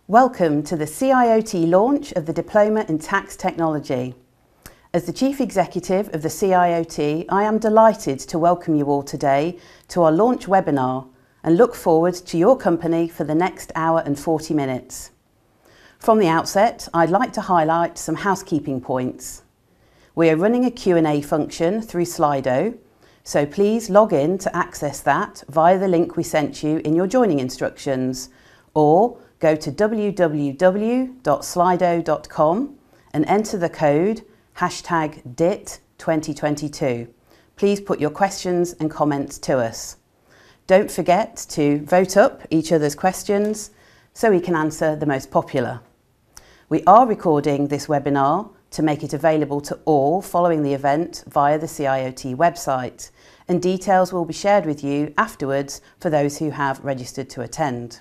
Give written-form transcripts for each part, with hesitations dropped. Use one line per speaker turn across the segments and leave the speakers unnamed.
Welcome to the CIOT launch of the Diploma in Tax Technology. As the Chief Executive of the CIOT, I am delighted to welcome you all today to our launch webinar and look forward to your company for the next hour and 40 minutes. From the outset, I'd like to highlight some housekeeping points. We are running a Q&A function through Slido, so please log in to access that via the link we sent you in your joining instructions, or go to www.slido.com and enter the code #DITT2022. Please put your questions and comments to us. Don't forget to vote up each other's questions so we can answer the most popular. We are recording this webinar to make it available to all following the event via the CIOT website, and details will be shared with you afterwards for those who have registered to attend.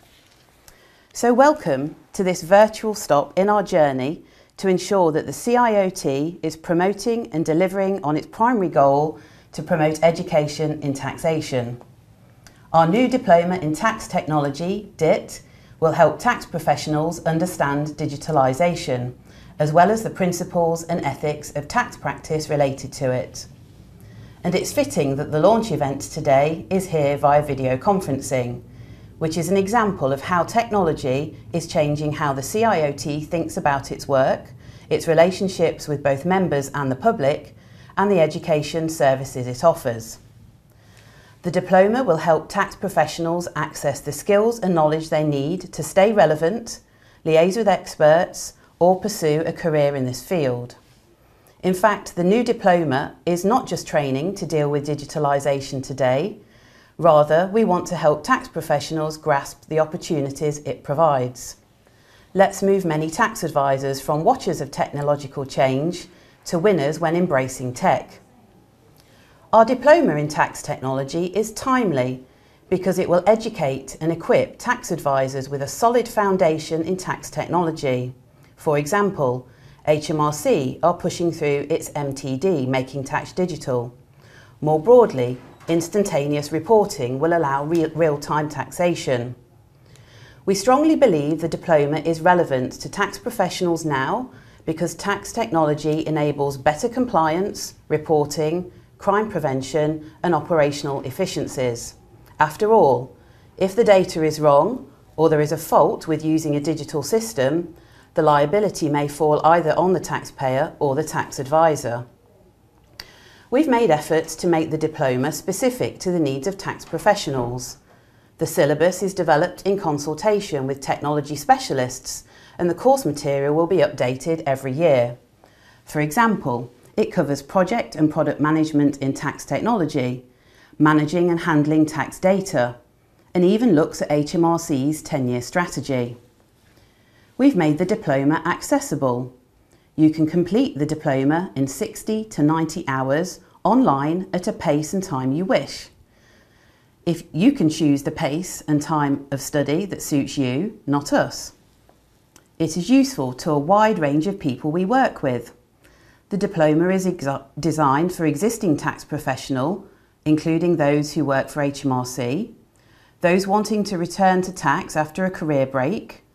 So welcome to this virtual stop in our journey to ensure that the CIOT is promoting and delivering on its primary goal to promote education in taxation. Our new Diploma in Tax Technology, DITT, will help tax professionals understand digitalisation, as well as the principles and ethics of tax practice related to it. And it's fitting that the launch event today is here via video conferencing, which is an example of how technology is changing how the CIOT thinks about its work, its relationships with both members and the public, and the education services it offers. The diploma will help tax professionals access the skills and knowledge they need to stay relevant, liaise with experts, or pursue a career in this field. In fact, the new diploma is not just training to deal with digitalisation today. Rather, we want to help tax professionals grasp the opportunities it provides. Let's move many tax advisors from watchers of technological change to winners when embracing tech. Our Diploma in Tax Technology is timely because it will educate and equip tax advisors with a solid foundation in tax technology. For example, HMRC are pushing through its MTD, Making Tax Digital. More broadly, instantaneous reporting will allow real-time taxation. We strongly believe the diploma is relevant to tax professionals now because tax technology enables better compliance, reporting, crime prevention and operational efficiencies. After all, if the data is wrong or there is a fault with using a digital system, the liability may fall either on the taxpayer or the tax advisor. We've made efforts to make the diploma specific to the needs of tax professionals. The syllabus is developed in consultation with technology specialists, and the course material will be updated every year. For example, it covers project and product management in tax technology, managing and handling tax data, and even looks at HMRC's 10-year strategy. We've made the diploma accessible. You can complete the diploma in 60 to 90 hours online at a pace and time you wish. If you can choose the pace and time of study that suits you, not us. It is useful to a wide range of people we work with. The diploma is designed for existing tax professionals, including those who work for HMRC, those wanting to return to tax after a career break,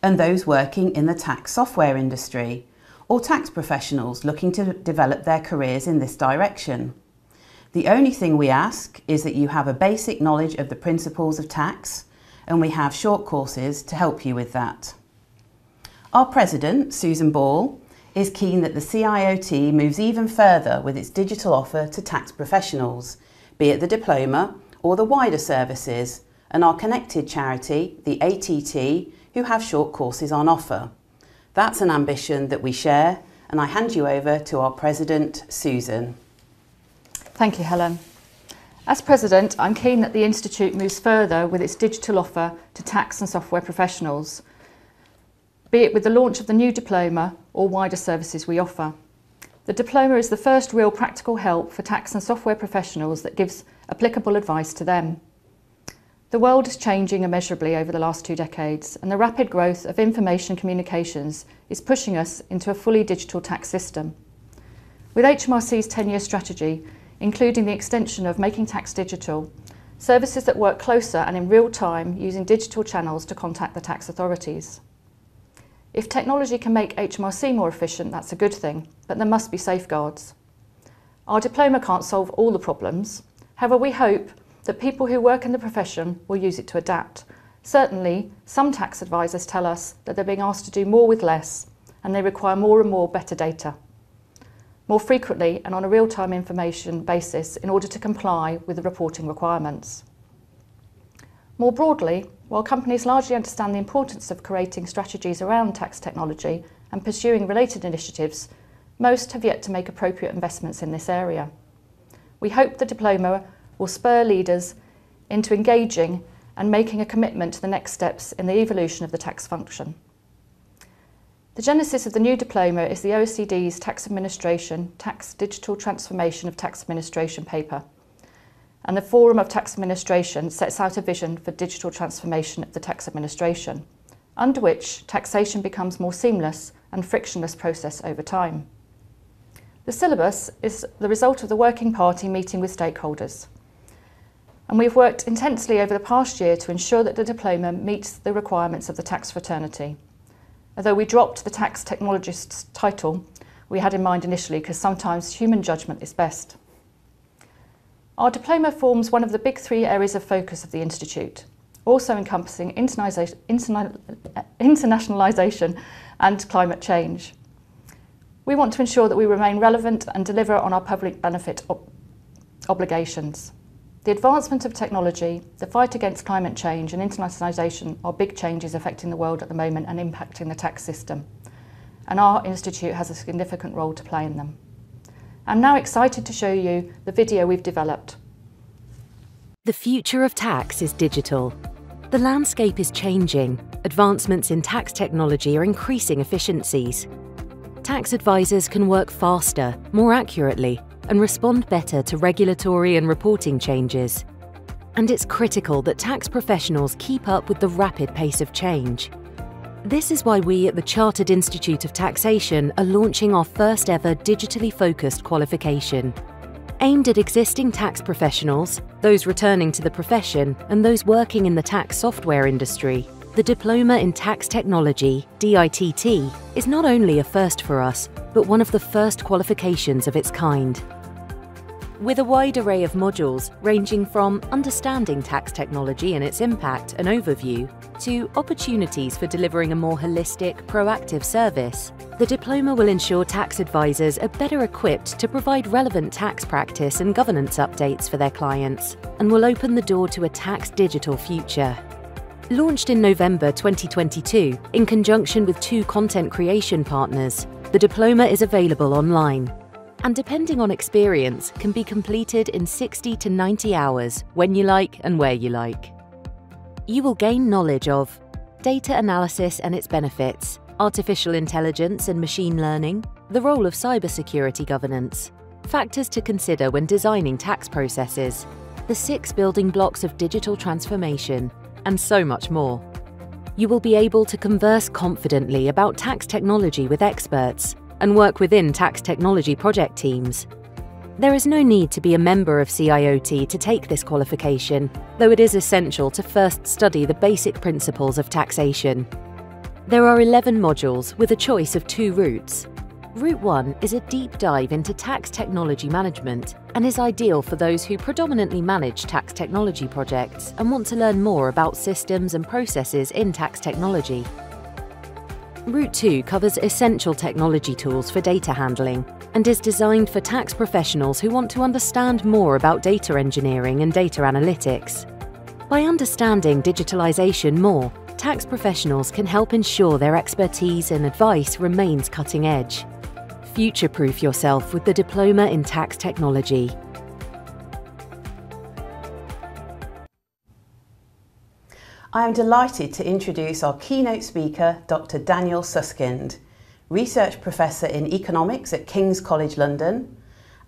and those working in the tax software industry, or tax professionals looking to develop their careers in this direction. The only thing we ask is that you have a basic knowledge of the principles of tax, and we have short courses to help you with that. Our President, Susan Ball, is keen that the CIOT moves even further with its digital offer to tax professionals, be it the diploma or the wider services, and our connected charity, the ATT, who have short courses on offer. That's an ambition that we share, and I hand you over to our President, Susan.
Thank you, Helen. As President, I'm keen that the Institute moves further with its digital offer to tax and software professionals, be it with the launch of the new diploma or wider services we offer. The diploma is the first real practical help for tax and software professionals that gives applicable advice to them. The world is changing immeasurably over the last 2 decades, and the rapid growth of information communications is pushing us into a fully digital tax system. With HMRC's 10-year strategy, including the extension of Making Tax Digital, services that work closer and in real time using digital channels to contact the tax authorities. If technology can make HMRC more efficient, that's a good thing, but there must be safeguards. Our diploma can't solve all the problems. However, we hope that people who work in the profession will use it to adapt. Certainly, some tax advisors tell us that they're being asked to do more with less, and they require more and more better data, more frequently and on a real-time information basis in order to comply with the reporting requirements. More broadly, while companies largely understand the importance of creating strategies around tax technology and pursuing related initiatives, most have yet to make appropriate investments in this area. We hope the diploma will spur leaders into engaging and making a commitment to the next steps in the evolution of the tax function. The genesis of the new diploma is the OECD's Tax Administration, Tax Digital Transformation of Tax Administration paper, and the Forum of Tax Administration sets out a vision for digital transformation of the tax administration, under which taxation becomes more seamless and frictionless process over time. The syllabus is the result of the Working Party meeting with stakeholders, and we've worked intensely over the past year to ensure that the diploma meets the requirements of the tax fraternity. Although we dropped the tax technologist's title we had in mind initially because sometimes human judgment is best. Our diploma forms one of the big three areas of focus of the Institute, also encompassing internationalisation and climate change. We want to ensure that we remain relevant and deliver on our public benefit obligations. The advancement of technology, the fight against climate change and internationalisation are big changes affecting the world at the moment and impacting the tax system, and our Institute has a significant role to play in them. I'm now excited to show you the video we've developed.
The future of tax is digital. The landscape is changing. Advancements in tax technology are increasing efficiencies. Tax advisors can work faster, more accurately, and respond better to regulatory and reporting changes. And it's critical that tax professionals keep up with the rapid pace of change. This is why we at the Chartered Institute of Taxation are launching our first ever digitally focused qualification. Aimed at existing tax professionals, those returning to the profession, and those working in the tax software industry, the Diploma in Tax Technology, DITT, is not only a first for us, but one of the first qualifications of its kind. With a wide array of modules ranging from understanding tax technology and its impact and overview, to opportunities for delivering a more holistic, proactive service, the diploma will ensure tax advisors are better equipped to provide relevant tax practice and governance updates for their clients, and will open the door to a tax digital future. Launched in November 2022, in conjunction with 2 content creation partners, the diploma is available online, and depending on experience, can be completed in 60 to 90 hours, when you like and where you like. You will gain knowledge of data analysis and its benefits, artificial intelligence and machine learning, the role of cybersecurity governance, factors to consider when designing tax processes, the 6 building blocks of digital transformation, and so much more. You will be able to converse confidently about tax technology with experts and work within tax technology project teams. There is no need to be a member of CIOT to take this qualification, though it is essential to first study the basic principles of taxation. There are 11 modules with a choice of 2 routes. Route 1 is a deep dive into tax technology management and is ideal for those who predominantly manage tax technology projects and want to learn more about systems and processes in tax technology. Route 2 covers essential technology tools for data handling and is designed for tax professionals who want to understand more about data engineering and data analytics. By understanding digitalization more, tax professionals can help ensure their expertise and advice remains cutting edge. Future-proof yourself with the Diploma in Tax Technology.
I am delighted to introduce our keynote speaker, Dr. Daniel Susskind, Research Professor in Economics at King's College London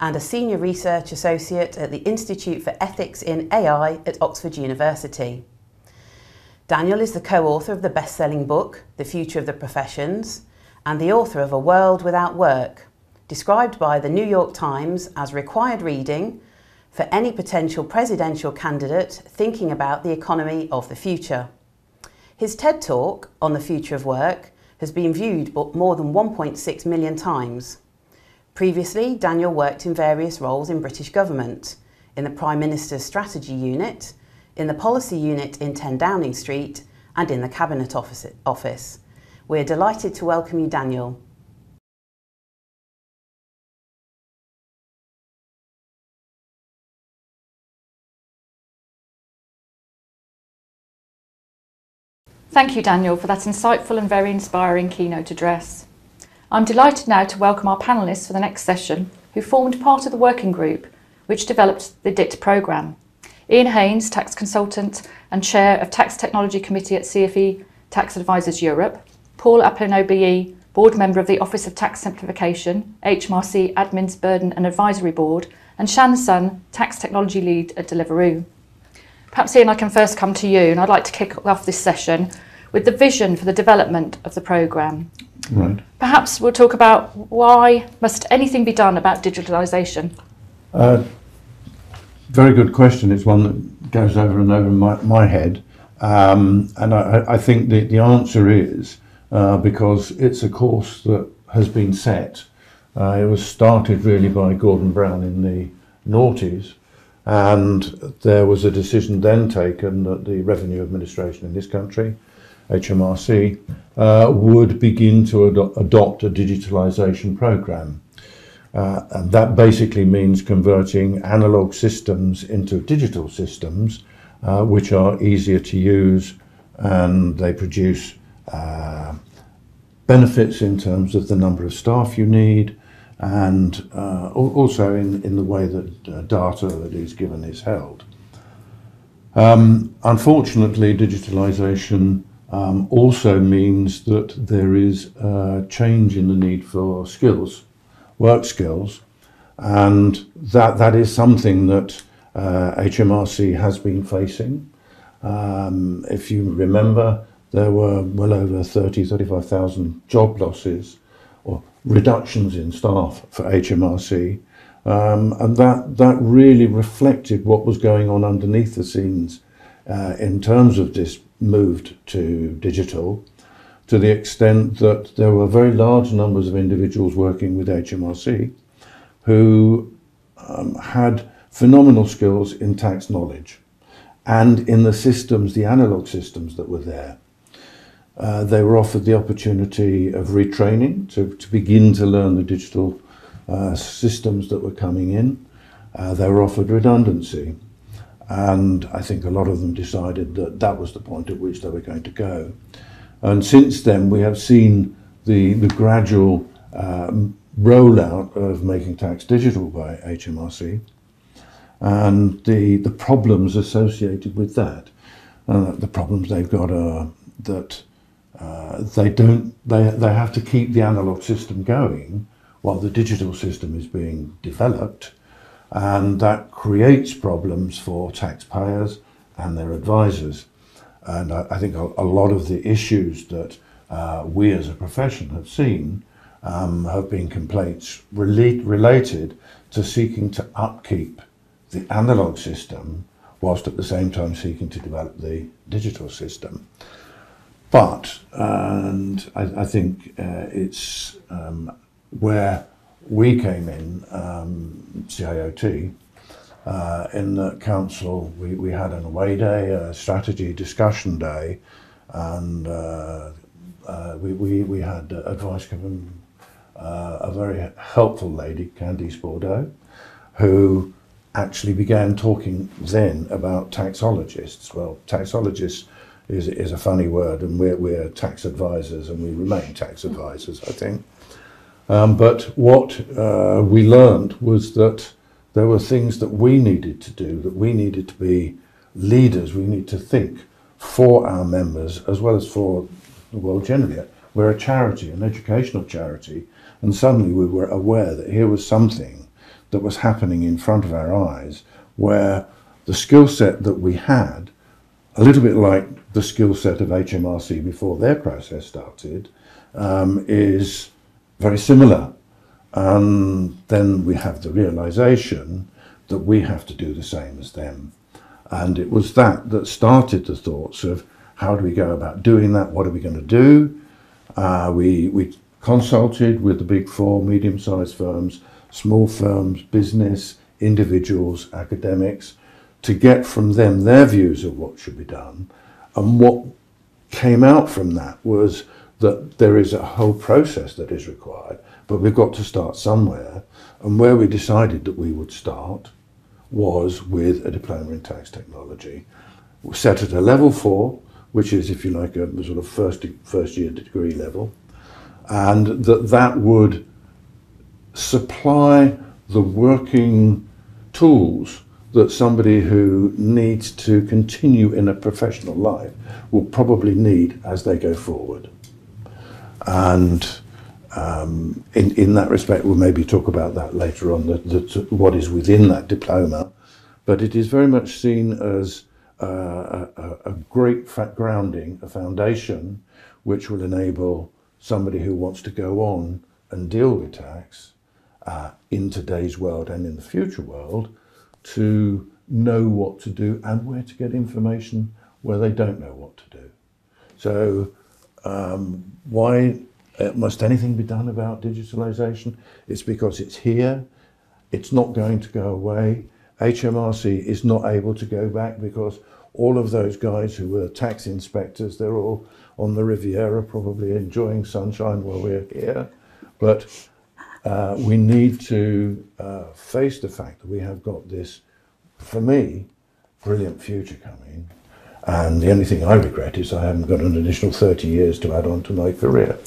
and a Senior Research Associate at the Institute for Ethics in AI at Oxford University. Daniel is the co-author of the best-selling book, The Future of the Professions, and the author of A World Without Work, described by the New York Times as required reading for any potential presidential candidate thinking about the economy of the future. His TED Talk on the future of work has been viewed more than 1.6 million times. Previously, Daniel worked in various roles in British government, in the Prime Minister's Strategy Unit, in the Policy Unit in 10 Downing Street, and in the Cabinet Office. We're delighted to welcome you, Daniel.
Thank you, Daniel, for that insightful and very inspiring keynote address. I'm delighted now to welcome our panellists for the next session, who formed part of the working group which developed the DITT programme. Ian Haynes, tax consultant and chair of Tax Technology Committee at CFE Tax Advisors Europe, Paul Aplin OBE, board member of the Office of Tax Simplification, HMRC Admin's Burden and Advisory Board, and Shan Sun, tax technology lead at Deliveroo. Perhaps, Ian, I can first come to you, and I'd like to kick off this session with the vision for the development of the programme.
Right.
Perhaps we'll talk about why must anything be done about digitalisation?
Very good question. It's one that goes over and over my head. And I think the answer is because it's a course that has been set. It was started really by Gordon Brown in the noughties. And there was a decision then taken that the Revenue Administration in this country, HMRC, would begin to adopt a digitalisation programme. And that basically means converting analogue systems into digital systems, which are easier to use, and they produce benefits in terms of the number of staff you need, and also in the way that data that is given is held. Unfortunately, digitalisation also means that there is a change in the need for skills, work skills, and that is something that HMRC has been facing. If you remember, there were well over 35,000 job losses or reductions in staff for HMRC, and that really reflected what was going on underneath the scenes in terms of this move to digital, to the extent that there were very large numbers of individuals working with HMRC who had phenomenal skills in tax knowledge and in the systems, the analogue systems that were there. They were offered the opportunity of retraining to begin to learn the digital systems that were coming in. They were offered redundancy, and I think a lot of them decided that that was the point at which they were going to go. And since then we have seen the gradual rollout of making tax digital by HMRC, and the problems associated with that. The problems they've got are that they have to keep the analogue system going while the digital system is being developed, and that creates problems for taxpayers and their advisors. And I think a lot of the issues that we as a profession have seen have been complaints related to seeking to upkeep the analogue system whilst at the same time seeking to develop the digital system. But, and I think it's where we came in, CIOT, in the council, we had an away day, a strategy discussion day, and we had advice from a very helpful lady, Candice Bordeaux, who actually began talking then about taxologists. Well, taxologists is a funny word, and we're tax advisors, and we remain tax advisors, I think. But what we learned was that there were things that we needed to do, that we needed to be leaders, we need to think for our members as well as for the world generally. We're a charity, an educational charity, and suddenly we were aware that here was something that was happening in front of our eyes where the skill set that we had, a little bit like the skill set of HMRC before their process started, is very similar. And then we have the realization that we have to do the same as them. And it was that started the thoughts of how do we go about doing that, what are we going to do, We consulted with the big four, medium-sized firms, small firms, business, individuals, academics, to get from them their views of what should be done. And what came out from that was that there is a whole process that is required, but we've got to start somewhere. And where we decided that we would start was with a diploma in tax technology, set at a level 4, which is, if you like, a sort of first year degree level, and that would supply the working tools that somebody who needs to continue in a professional life will probably need as they go forward. And in that respect, we'll maybe talk about that later on, what is within that diploma. But it is very much seen as a great grounding, a foundation, which will enable somebody who wants to go on and deal with tax in today's world and in the future world to know what to do and where to get information where they don't know what to do. So why must anything be done about digitalisation? It's because it's here, it's not going to go away. HMRC is not able to go back because all of those guys who were tax inspectors, they're all on the Riviera probably enjoying sunshine while we're here. But we need to face the fact that we have got this, for me, brilliant future coming. And the only thing I regret is I haven't got an additional 30 years to add on to my career.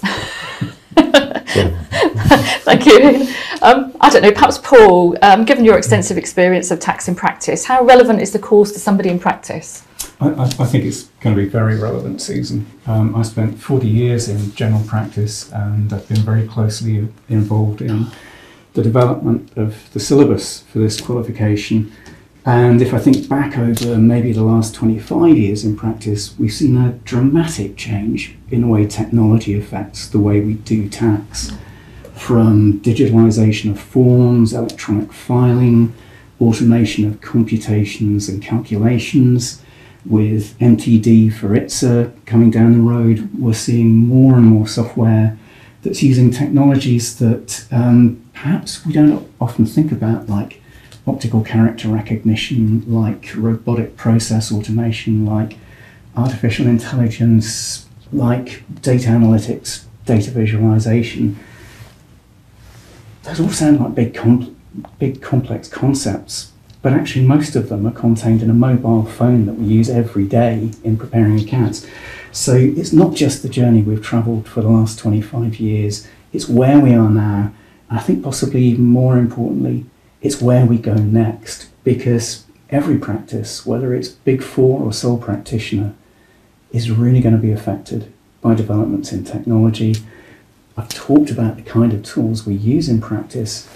Thank you. I don't know, perhaps Paul, given your extensive experience of tax in practice, how relevant is the course to somebody in practice?
I think it's going to be very relevant, Susan. I spent 40 years in general practice and I've been very closely involved in the development of the syllabus for this qualification. And if I think back over maybe the last 25 years in practice, we've seen a dramatic change in the way technology affects the way we do tax. From digitalisation of forms, electronic filing, automation of computations and calculations, with MTD for ITSA coming down the road, we're seeing more and more software that's using technologies that perhaps we don't often think about, like optical character recognition, like robotic process automation, like artificial intelligence, like data analytics, data visualization. Those all sound like big complex concepts, but actually most of them are contained in a mobile phone that we use every day in preparing accounts. So it's not just the journey we've travelled for the last 25 years, it's where we are now, and I think possibly even more importantly, it's where we go next, because every practice, whether it's Big Four or sole practitioner, is really going to be affected by developments in technology. I've talked about the kind of tools we use in practice,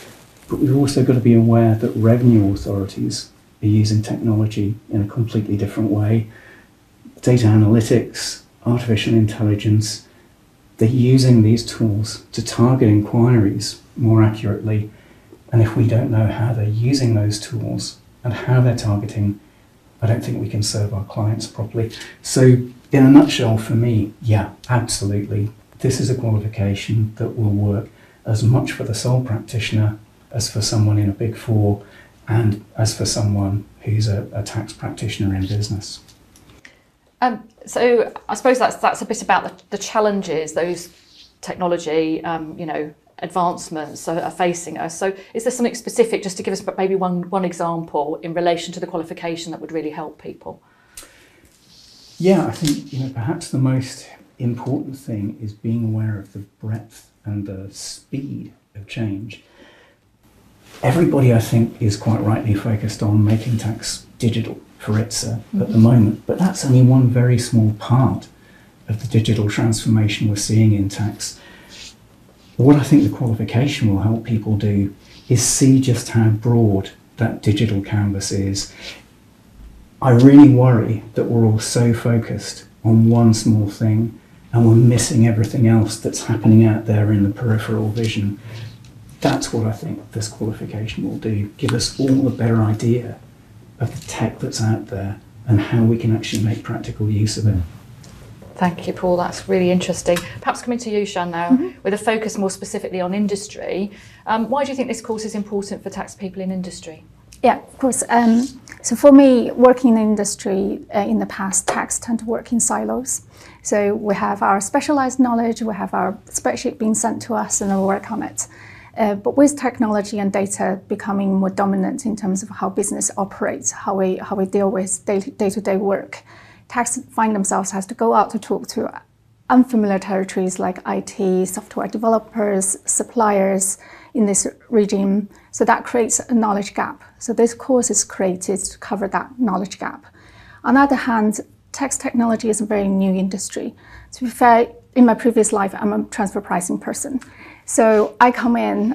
but we've also got to be aware that revenue authorities are using technology in a completely different way. Data analytics, artificial intelligence, they're using these tools to target inquiries more accurately. And if we don't know how they're using those tools and how they're targeting, I don't think we can serve our clients properly. So in a nutshell, for me, yeah, absolutely. This is a qualification that will work as much for the sole practitioner as for someone in a Big Four and as for someone who's a tax practitioner in business.
So I suppose that's a bit about the challenges those technology, advancements are facing us. So is there something specific, just to give us maybe one example in relation to the qualification that would really help people?
Yeah, I think perhaps the most important thing is being aware of the breadth and the speed of change. Everybody, I think, is quite rightly focused on making tax digital for ITSA at the moment, but that's only one very small part of the digital transformation we're seeing in tax. What I think the qualification will help people do is see just how broad that digital canvas is. I really worry that we're all so focused on one small thing and we're missing everything else that's happening out there in the peripheral vision. That's what I think this qualification will do, give us all a better idea of the tech that's out there and how we can actually make practical use of it.
Mm.
Thank you, Paul. That's really interesting. Perhaps coming to you, Shan, now, with a focus more specifically on industry. Why do you think this course is important for tax people in industry?
Yeah, of course. So for me, working in industry in the past, tax tend to work in silos. So we have our specialized knowledge, we have our spreadsheet being sent to us, and we work on it. But with technology and data becoming more dominant in terms of how business operates, how we deal with day-to-day work, tax find themselves has to go out to talk to unfamiliar territories like IT, software developers, suppliers in this regime. So that creates a knowledge gap. So this course is created to cover that knowledge gap. On the other hand, tax technology is a very new industry. To be fair, in my previous life, I'm a transfer pricing person. So I come in,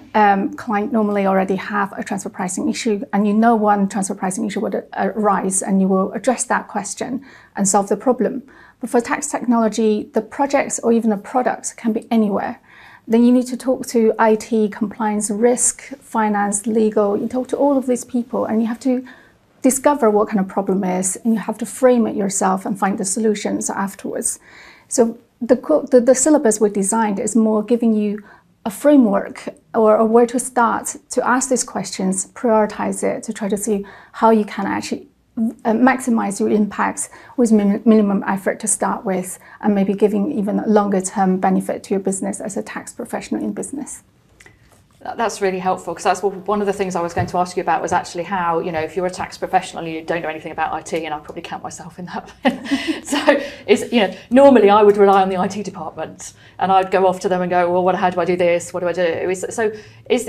client normally already have a transfer pricing issue, and you know one transfer pricing issue would arise, and you will address that question and solve the problem. But for tax technology, the projects or even the products can be anywhere. Then you need to talk to IT, compliance, risk, finance, legal. You talk to all of these people, and you have to discover what kind of problem is, and you have to frame it yourself and find the solutions afterwards. So the syllabus we designed is more giving you a framework or where to start to ask these questions, prioritize it, to try to see how you can actually maximize your impacts with minimum effort to start with, and maybe giving even a longer term benefit to your business as a tax professional in business.
That's really helpful, because that's one of the things I was going to ask you about, was actually how, you know, if you're a tax professional and you don't know anything about IT, and I probably count myself in that. So, you know, normally I would rely on the IT department, and I'd go off to them and go, well, how do I do this? What do I do? Is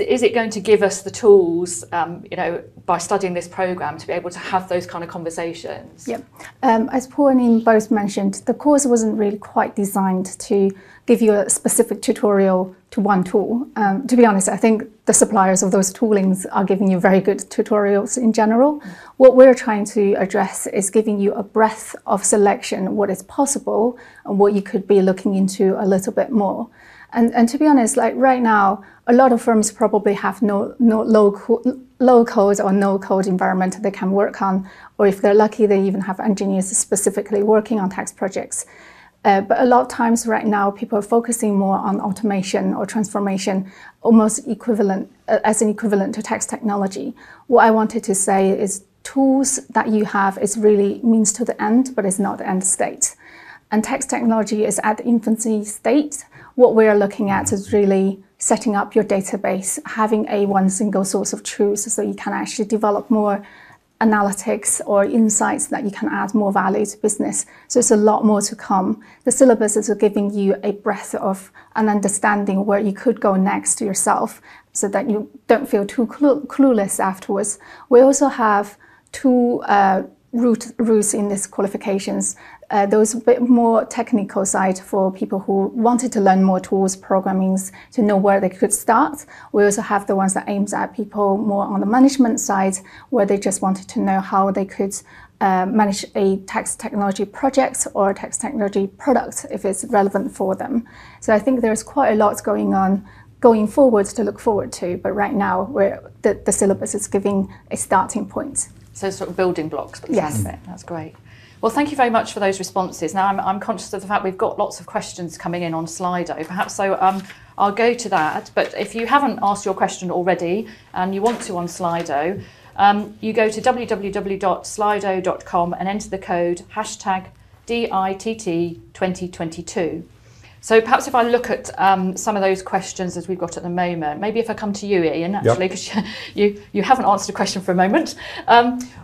it going to give us the tools, you know, by studying this programme, to be able to have those kind of conversations? Yeah.
As Paul and Ian both mentioned, the course wasn't really quite designed to give you a specific tutorial to one tool. To be honest, I think the suppliers of those toolings are giving you very good tutorials in general. What we're trying to address is giving you a breadth of selection, what is possible and what you could be looking into a little bit more. And to be honest, like right now, a lot of firms probably have no low code or no code environment they can work on, or if they're lucky, they even have engineers specifically working on tax projects. But a lot of times right now, people are focusing more on automation or transformation, almost equivalent as an equivalent to tax technology. What I wanted to say is tools that you have is really means to the end, but it's not the end state. And tax technology is at the infancy state. What we're looking at is really setting up your database, having one single source of truth, so you can actually develop more analytics or insights that you can add more value to business. So it's a lot more to come. The syllabus is giving you a breadth of an understanding where you could go next to yourself, so that you don't feel too clueless afterwards. We also have two routes in these qualifications. Those a bit more technical side for people who wanted to learn more tools, programmings, to know where they could start. We also have the ones that aims at people more on the management side, where they just wanted to know how they could manage a tax technology project or tax technology product if it's relevant for them. So I think there's quite a lot going on going forward to look forward to, but right now the syllabus is giving a starting point.
So sort of building blocks, but
yes.
That's great. Well, thank you very much for those responses. Now, I'm conscious of the fact we've got lots of questions coming in on Slido, perhaps, so I'll go to that. But if you haven't asked your question already and you want to on Slido, you go to www.slido.com and enter the code #DITT2022. So perhaps if I look at some of those questions as we've got at the moment, maybe if I come to you, Ian, actually, because you haven't answered a question for a moment.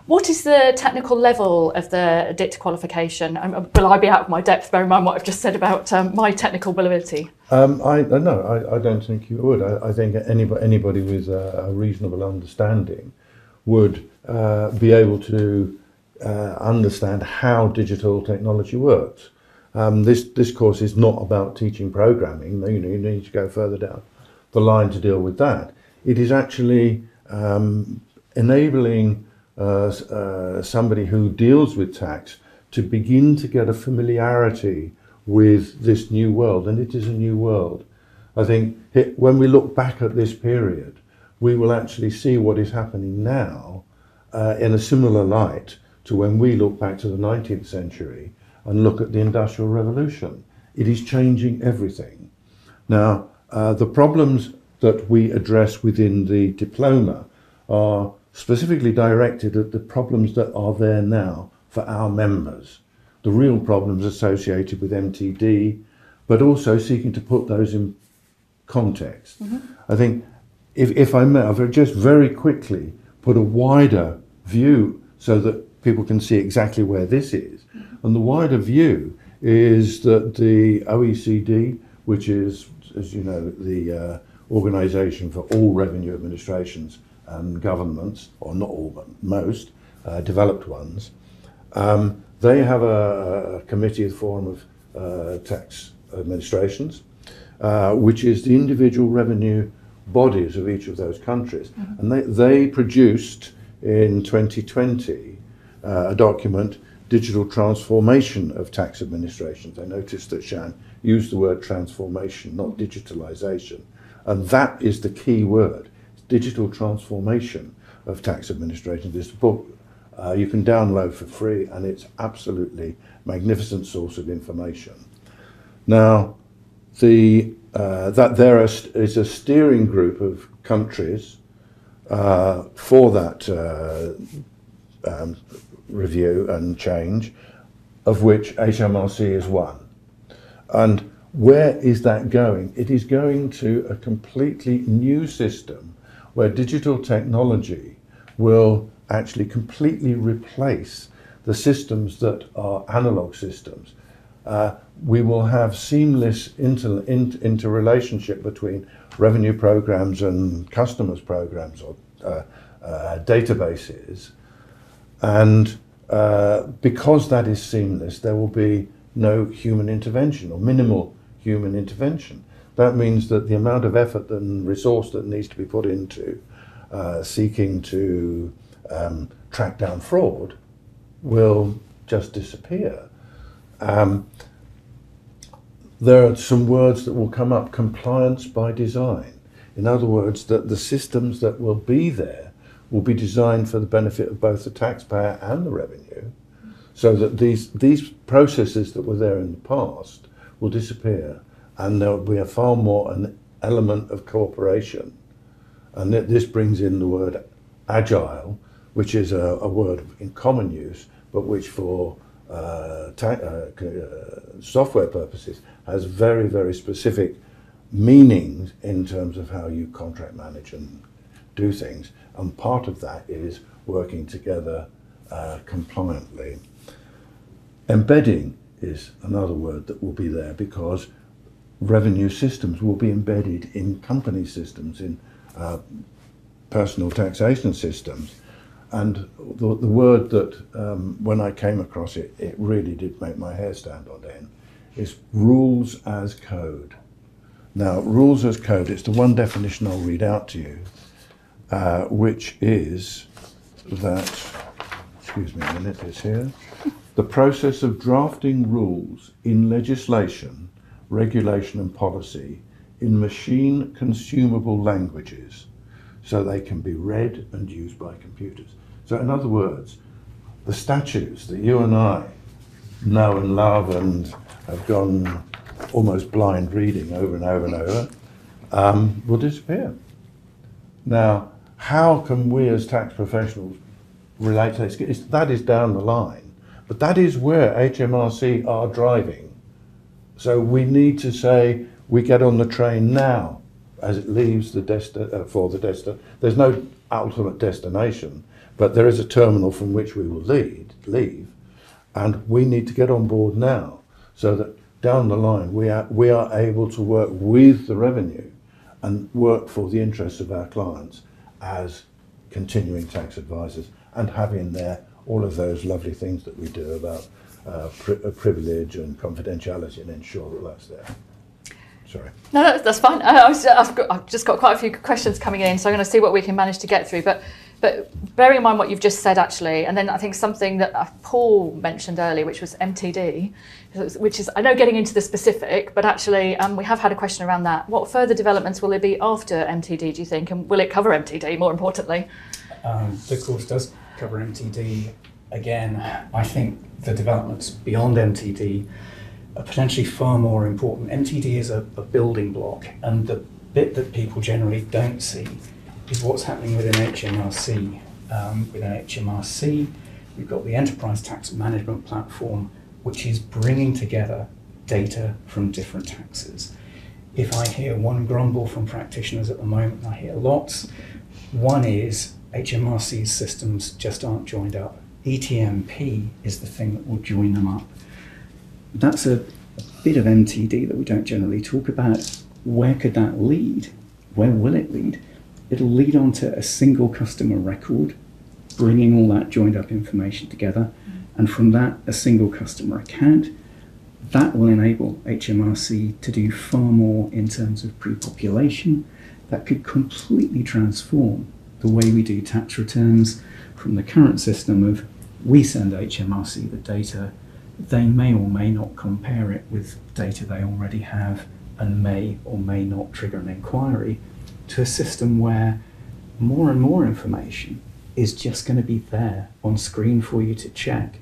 What is the technical level of the DITT qualification? Will I be out of my depth, bear in mind what I've just said about my technical ability?
I don't think you would. I think anybody with a reasonable understanding would be able to understand how digital technology works. This course is not about teaching programming. You need to go further down the line to deal with that. It is actually enabling somebody who deals with tax to begin to get a familiarity with this new world, and it is a new world. I think when we look back at this period, we will actually see what is happening now in a similar light to when we look back to the 19th century and look at the Industrial Revolution. It is changing everything. Now, the problems that we address within the diploma are specifically directed at the problems that are there now for our members, the real problems associated with MTD, but also seeking to put those in context. I think, if I may, I've just very quickly put a wider view so that people can see exactly where this is. And the wider view is that the OECD, which is, as you know, the organisation for all revenue administrations and governments, or not all, but most, developed ones, they have a committee, a forum of tax administrations, which is the individual revenue bodies of each of those countries. And they produced in 2020 a document, Digital Transformation of Tax Administrations. I noticed that Shan used the word transformation, not digitalisation. And that is the key word, digital transformation of tax administration. This book you can download for free, and it's absolutely magnificent source of information. Now, that there is a steering group of countries for that review and change, of which HMRC is one. And where is that going? It is going to a completely new system where digital technology will actually completely replace the systems that are analog systems. We will have seamless interrelationship between revenue programs and customers programs or databases. And because that is seamless, there will be no human intervention or minimal human intervention. That means that the amount of effort and resource that needs to be put into seeking to track down fraud will just disappear. There are some words that will come up: compliance by design. In other words, that the systems that will be there will be designed for the benefit of both the taxpayer and the revenue, so that these processes that were there in the past will disappear, and there will be a far more an element of cooperation. And this brings in the word agile, which is a word in common use, but which for software purposes has very, very specific meanings in terms of how you contract manage and do things. And part of that is working together compliantly. Embedding is another word that will be there, because revenue systems will be embedded in company systems, in personal taxation systems. And the word that, when I came across it, it really did make my hair stand on end, is rules as code. Now, rules as code, it's the one definition I'll read out to you, which is that, excuse me a minute, it's here, the process of drafting rules in legislation, regulation and policy in machine consumable languages, so they can be read and used by computers. So in other words, the statutes that you and I know and love and have gone almost blind reading over and over and over will disappear. Now, how can we as tax professionals relate to this? That is down the line, but that is where HMRC are driving. So we need to say we get on the train now as it leaves the destination. There's no ultimate destination, but there is a terminal from which we will leave, and we need to get on board now, so that down the line we are able to work with the revenue and work for the interests of our clients as continuing tax advisors, and have in there all of those lovely things that we do about privilege and confidentiality, and ensure that that's there. Sorry. No,
that's fine. I've just got quite a few questions coming in, so I'm going to see what we can manage to get through. But bearing in mind what you've just said, actually, and then I think something that Paul mentioned earlier, which was MTD, which is, I know, getting into the specific, but actually we have had a question around that. What further developments will there be after MTD, do you think, and will it cover MTD, more importantly?
The course does cover MTD again, I think the developments beyond MTD are potentially far more important. MTD is a building block, and the bit that people generally don't see is what's happening within HMRC. Within HMRC, we've got the Enterprise Tax Management Platform, which is bringing together data from different taxes. If I hear one grumble from practitioners at the moment, I hear lots. One is HMRC's systems just aren't joined up. ETMP is the thing that will join them up. That's a bit of MTD that we don't generally talk about. Where could that lead? Where will it lead? It'll lead on to a single customer record, bringing all that joined up information together, and from that, a single customer account. That will enable HMRC to do far more in terms of pre-population. That could completely transform the way we do tax returns from the current system of we send HMRC the data, they may or may not compare it with data they already have and may or may not trigger an inquiry, to a system where more and more information is just going to be there on screen for you to check.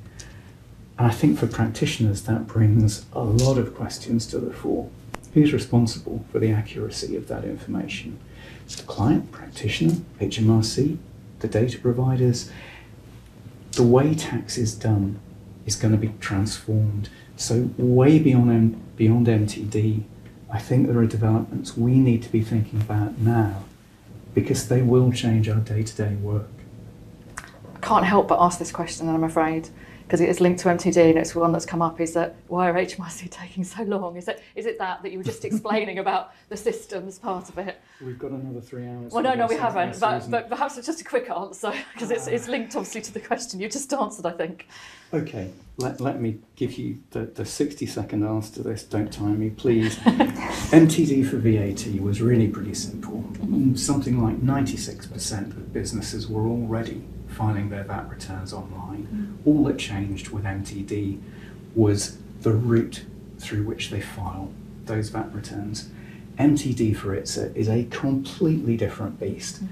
And I think for practitioners that brings a lot of questions to the fore. Who's responsible for the accuracy of that information? It's the client, practitioner, HMRC, the data providers. The way tax is done is going to be transformed. So way beyond MTD, I think there are developments we need to be thinking about now, because they will change our day-to-day work.
I can't help but ask this question, I'm afraid, because it is linked to MTD, and it's one that's come up, is that why are HMRC taking so long? Is it that you were just explaining about the systems part of it?
We've got another 3 hours.
Well, no, we haven't, but perhaps it's just a quick answer, because it's linked obviously to the question you just answered, I think. Okay,
let me give you the 60-second answer to this. Don't time me, please. MTD for VAT was really pretty simple. Something like 96% of businesses were already filing their VAT returns online. All that changed with MTD was the route through which they file those VAT returns. MTD for ITSA is a completely different beast,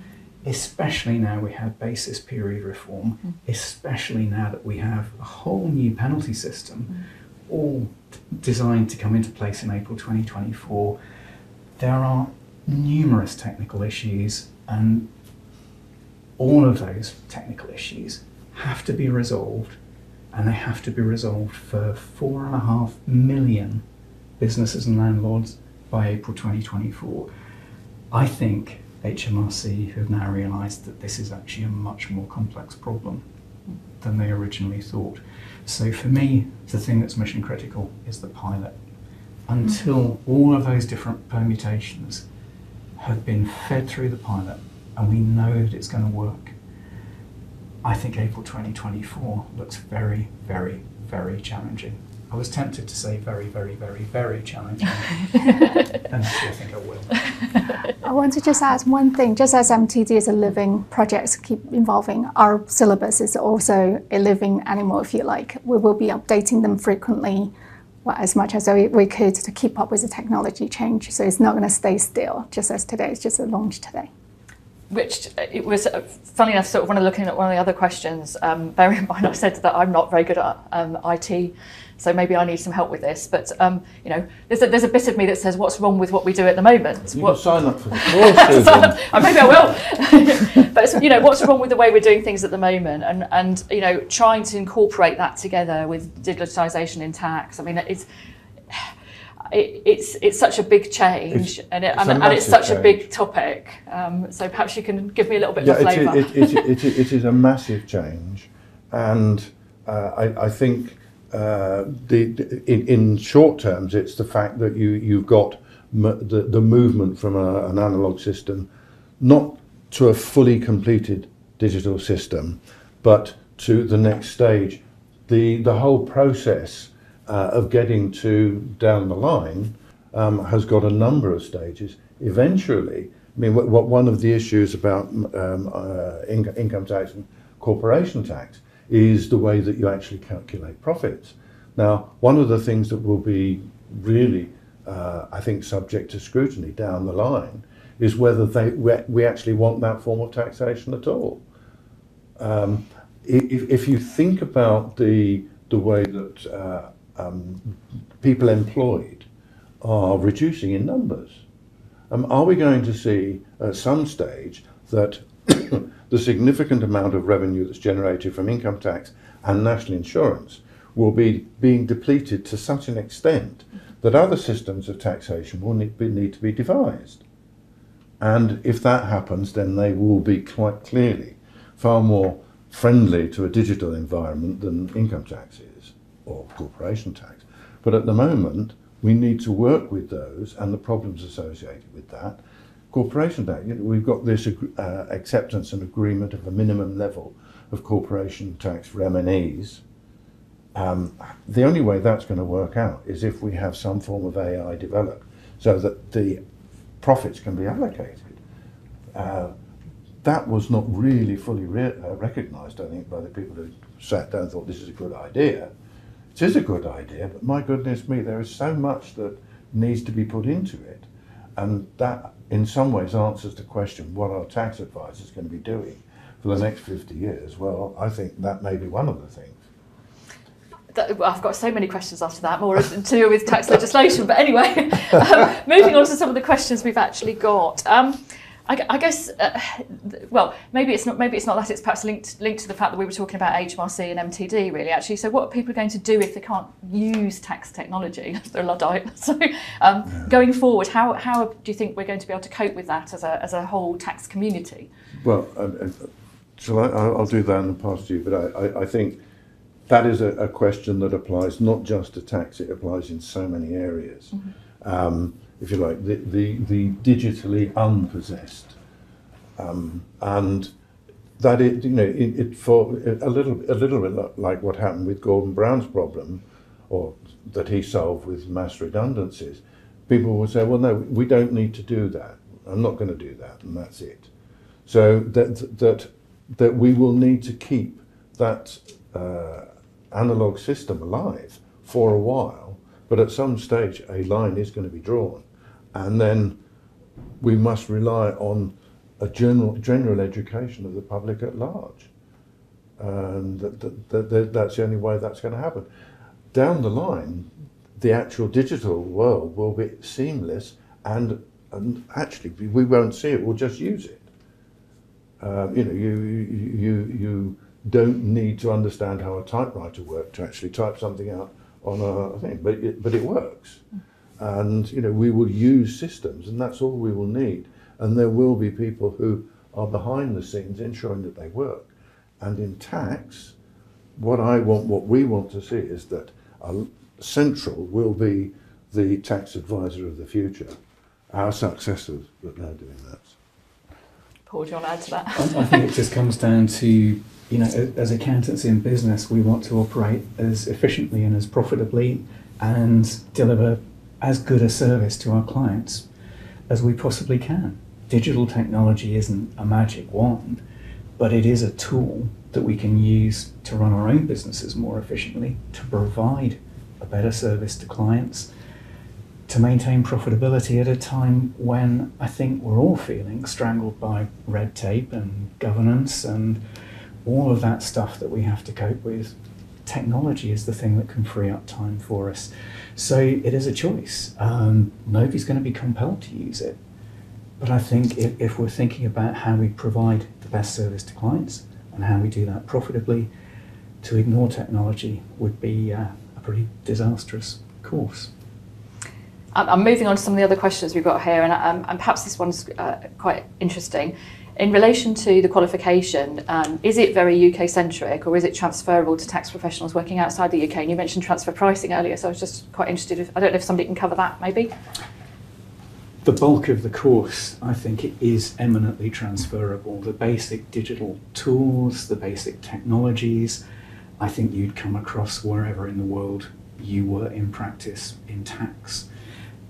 especially now we have basis period reform, especially now that we have a whole new penalty system, all designed to come into place in April 2024. There are numerous technical issues, and all of those technical issues have to be resolved, and they have to be resolved for 4.5 million businesses and landlords by April 2024. I think HMRC have now realised that this is actually a much more complex problem than they originally thought. So for me, the thing that's mission critical is the pilot. Until all of those different permutations have been fed through the pilot and we know that it's going to work, I think April 2024 looks very, very, very challenging. I was tempted to say very, very, very, very challenging, and actually I think I will.
I want to just add one thing. Just as MTD is a living project, keep evolving, our syllabus is also a living animal, if you like. We will be updating them frequently, well, as much as we could, to keep up with the technology change. So it's not going to stay still, just as today. It's just a launch today.
Which, it was, funny enough, sort of when looking at one of the other questions, bearing in mind I said that I'm not very good at IT, so maybe I need some help with this, but you know, there's a bit of me that says, what's wrong with what we do at the moment?
You can sign up for the course,
maybe I will. But you know, what's wrong with the way we're doing things at the moment, and you know, trying to incorporate that together with digitalisation in tax. I mean, it's such a big change, and it's such a big topic. So perhaps you can give me a little bit of a flavour.
It is a massive change, and I think in short terms, it's the fact that you've got the movement from an analogue system, not to a fully completed digital system, but to the next stage. The whole process of getting to down the line has got a number of stages. Eventually, I mean, one of the issues about income tax and corporation tax is the way that you actually calculate profits. Now, one of the things that will be really, I think, subject to scrutiny down the line is whether we actually want that form of taxation at all. if you think about the way that people employed are reducing in numbers, are we going to see at some stage that the significant amount of revenue that's generated from income tax and national insurance will be being depleted to such an extent that other systems of taxation will need to be devised? And if that happens, then they will be quite clearly far more friendly to a digital environment than income tax is, or corporation tax. But at the moment, we need to work with those and the problems associated with that. Corporation tax, we've got this acceptance and agreement of a minimum level of corporation tax for M&Es. The only way that's going to work out is if we have some form of AI developed so that the profits can be allocated. That was not really fully recognised, I think, by the people who sat down and thought this is a good idea. It is a good idea, but my goodness me, there is so much that needs to be put into it. And that, in some ways, answers the question, what are tax advisors going to be doing for the next 50 years? Well, I think that may be one of the things.
I've got so many questions after that, more to do with tax legislation. But anyway, moving on to some of the questions we've actually got. I guess, well, maybe it's not that. It's perhaps linked to the fact that we were talking about HMRC and MTD, really, actually. So what are people going to do if they can't use tax technology? They're a Luddite. So going forward, how do you think we're going to be able to cope with that as a whole tax community?
Well, I'll do that and pass to you. But I think that is a question that applies not just to tax, it applies in so many areas. Mm-hmm. If you like, the digitally unpossessed, and that it for a little bit like what happened with Gordon Brown's problem, or that he solved with mass redundancies. People will say, well, no, we don't need to do that. I'm not going to do that, and that's it. So that we will need to keep that analog system alive for a while, but at some stage a line is going to be drawn. And then we must rely on a general education of the public at large. And that's the only way that's going to happen. Down the line, the actual digital world will be seamless, and actually we won't see it, we'll just use it. You don't need to understand how a typewriter works to actually type something out on a thing, but it works. And we will use systems, and that's all we will need. And there will be people who are behind the scenes ensuring that they work. And in tax, what we want to see is that central will be the tax advisor of the future, our successors that are doing that.
Paul, do you want to add to that?
I think it just comes down to, as accountants in business, we want to operate as efficiently and as profitably and deliver as good a service to our clients as we possibly can. Digital technology isn't a magic wand, but it is a tool that we can use to run our own businesses more efficiently, to provide a better service to clients, to maintain profitability at a time when I think we're all feeling strangled by red tape and governance and all of that stuff that we have to cope with. Technology is the thing that can free up time for us. So it is a choice. Nobody's going to be compelled to use it. But I think if we're thinking about how we provide the best service to clients and how we do that profitably, to ignore technology would be a pretty disastrous course.
I'm moving on to some of the other questions we've got here, and perhaps this one's quite interesting. In relation to the qualification, is it very UK-centric, or is it transferable to tax professionals working outside the UK? And you mentioned transfer pricing earlier, so I was just quite interested. I don't know if somebody can cover that, maybe?
The bulk of the course, I think, it is eminently transferable. The basic digital tools, the basic technologies, I think you'd come across wherever in the world you were in practice in tax.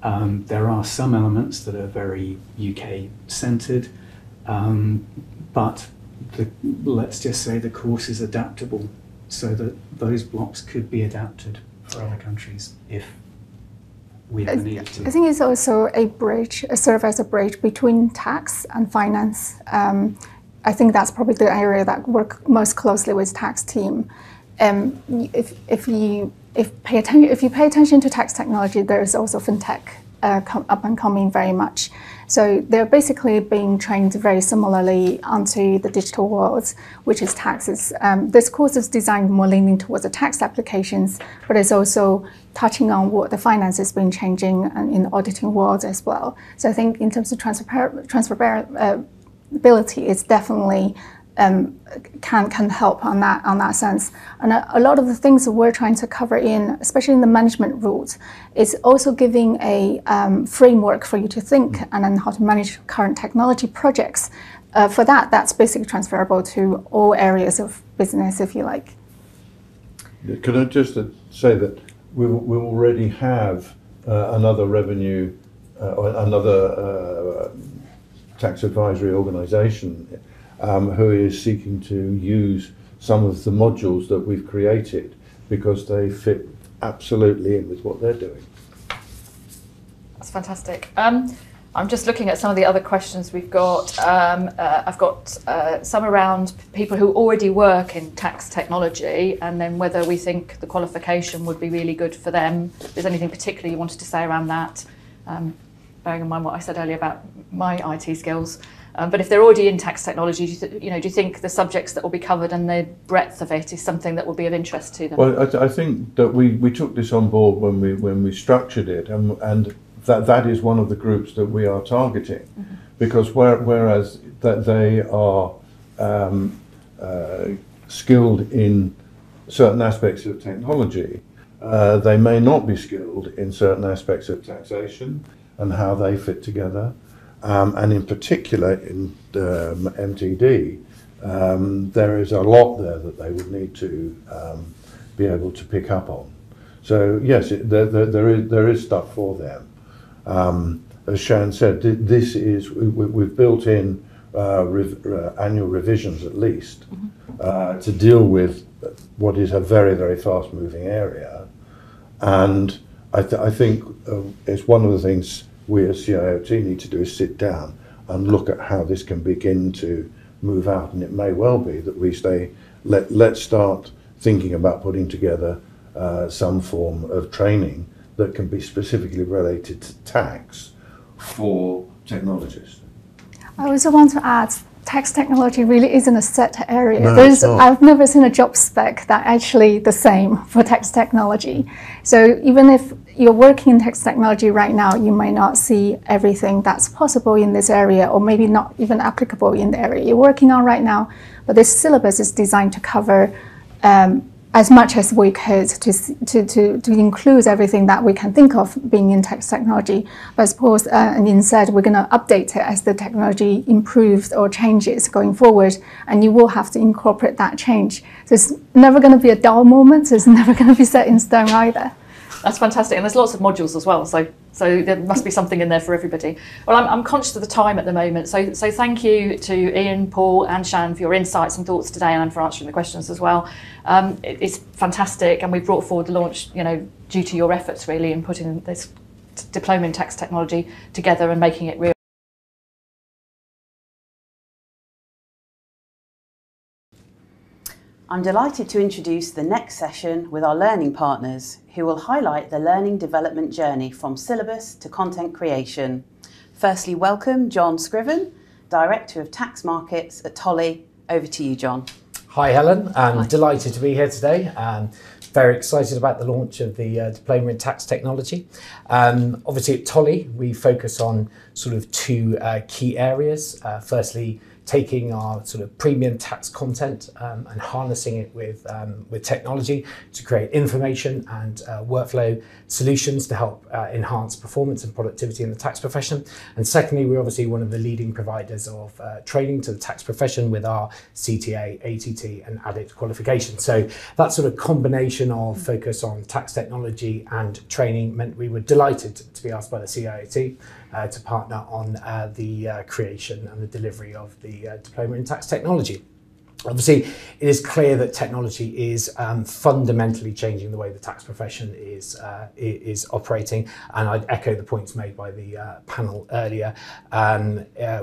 There are some elements that are very UK-centred, but let's just say the course is adaptable so that those blocks could be adapted for other countries if we ever needed to.
I think it's also a bridge, serve as a bridge between tax and finance. I think that's probably the area that work most closely with tax team. If you pay attention to tax technology, there is also fintech up and coming very much. So they're basically being trained very similarly onto the digital world, which is taxes. This course is designed more leaning towards the tax applications, but it's also touching on what the finance has been changing in the auditing world as well. So I think in terms of transferability, it's definitely can help on that sense. And a lot of the things that we're trying to cover in, especially in the management rules, is also giving a framework for you to think and then how to manage current technology projects. For that's basically transferable to all areas of business, if you like.
Could I just say that we already have another revenue, or another tax advisory organisation who is seeking to use some of the modules that we've created because they fit absolutely in with what they're doing.
That's fantastic. I'm just looking at some of the other questions we've got. I've got some around people who already work in tax technology, and then whether we think the qualification would be really good for them. If there's anything particular you wanted to say around that, bearing in mind what I said earlier about my IT skills. But if they're already in tax technology, do you think the subjects that will be covered and the breadth of it is something that will be of interest to them?
Well, I think that we took this on board when we structured it, and that is one of the groups that we are targeting, because whereas that they are skilled in certain aspects of technology, they may not be skilled in certain aspects of taxation and how they fit together. And in particular in MTD, there is a lot there that they would need to be able to pick up on. So yes, there is stuff for them. As Shan said, we've built in annual revisions at least to deal with what is a very, very fast-moving area. And I think it's one of the things we as CIOT need to do is sit down and look at how this can begin to move out. And it may well be that we say, let's start thinking about putting together some form of training that can be specifically related to tax for technologists.
I also want to add, tax technology really isn't a set area.
No, it's not.
I've never seen a job spec that actually the same for tax technology. So even if you're working in tax technology right now, you might not see everything that's possible in this area, or maybe not even applicable in the area you're working on right now. But this syllabus is designed to cover as much as we could to include everything that we can think of being in tax technology. But I suppose, and instead, we're going to update it as the technology improves or changes going forward, and you will have to incorporate that change. So it's never going to be a dull moment. So it's never going to be set in stone either.
That's fantastic, and there's lots of modules as well, so there must be something in there for everybody. Well, I'm conscious of the time at the moment, so thank you to Ian, Paul and Shan for your insights and thoughts today, and for answering the questions as well. It's fantastic, and we've brought forward the launch, due to your efforts really in putting this diploma in tax technology together and making it real.
I'm delighted to introduce the next session with our learning partners, who will highlight the learning development journey from syllabus to content creation. Firstly, welcome Jonathan Scriven, Director of Tax Markets at Tolly. Over to you, John.
Hi Helen, I'm delighted to be here today. Very excited about the launch of the Diploma in Tax Technology. Obviously at Tolly, we focus on sort of two key areas. Firstly, taking our sort of premium tax content and harnessing it with technology to create information and workflow solutions to help enhance performance and productivity in the tax profession. And secondly, we're obviously one of the leading providers of training to the tax profession with our CTA, ATT and ADITT qualification. So that sort of combination of focus on tax technology and training meant we were delighted to be asked by the CIOT to partner on the creation and the delivery of the Diploma in Tax Technology. Obviously, it is clear that technology is fundamentally changing the way the tax profession is operating, and I'd echo the points made by the panel earlier,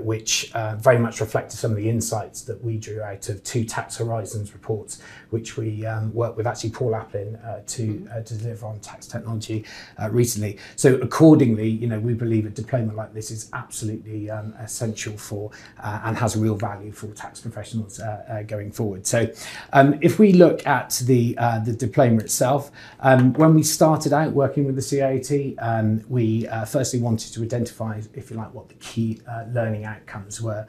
which very much reflected some of the insights that we drew out of 2 Tax Horizons reports, which we worked with actually Paul Aplin to deliver on tax technology recently. So accordingly, we believe a diploma like this is absolutely essential for and has real value for tax professionals going forward. So if we look at the diploma itself, when we started out working with the CIOT, we firstly wanted to identify, if you like, what the key learning outcomes were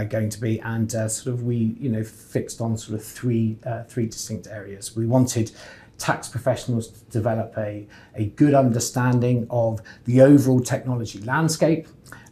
going to be, and we fixed on three distinct areas. We wanted tax professionals to develop a good understanding of the overall technology landscape,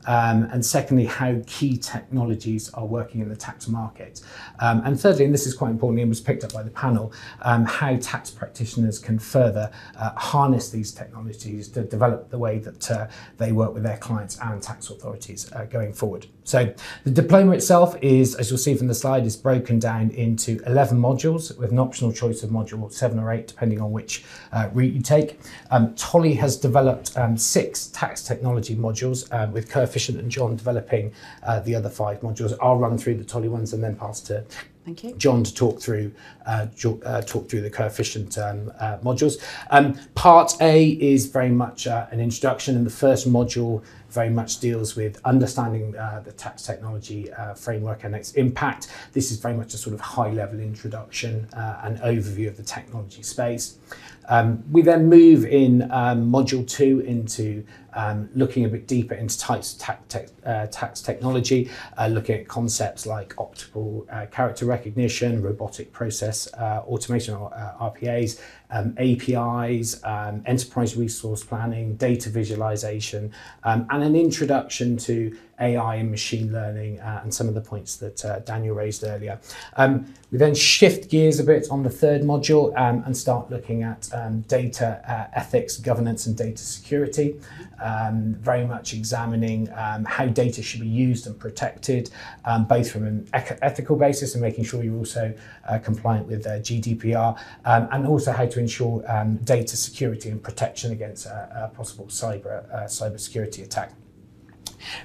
and secondly, how key technologies are working in the tax market. And thirdly, and this is quite important and was picked up by the panel, how tax practitioners can further harness these technologies to develop the way that they work with their clients and tax authorities going forward. So the diploma itself is, as you'll see from the slide, is broken down into 11 modules with an optional choice of module 7 or 8, depending on which route you take. Tolly has developed 6 tax technology modules, with Coefficient and John developing the other 5 modules. I'll run through the Tolly ones and then pass to John to talk through the Coefficient modules. Part A is very much an introduction, and the first module very much deals with understanding the tax technology framework and its impact. This is very much a sort of high-level introduction and overview of the technology space. We then move in module 2 into looking a bit deeper into types of tax technology, looking at concepts like optical character recognition, robotic process automation or RPAs, APIs, enterprise resource planning, data visualization, and an introduction to AI and machine learning, and some of the points that Daniel raised earlier. We then shift gears a bit on the third module and start looking at data ethics, governance and data security, very much examining how data should be used and protected, both from an ethical basis and making sure you're also compliant with GDPR, and also how to ensure data security and protection against a possible cyber security attack.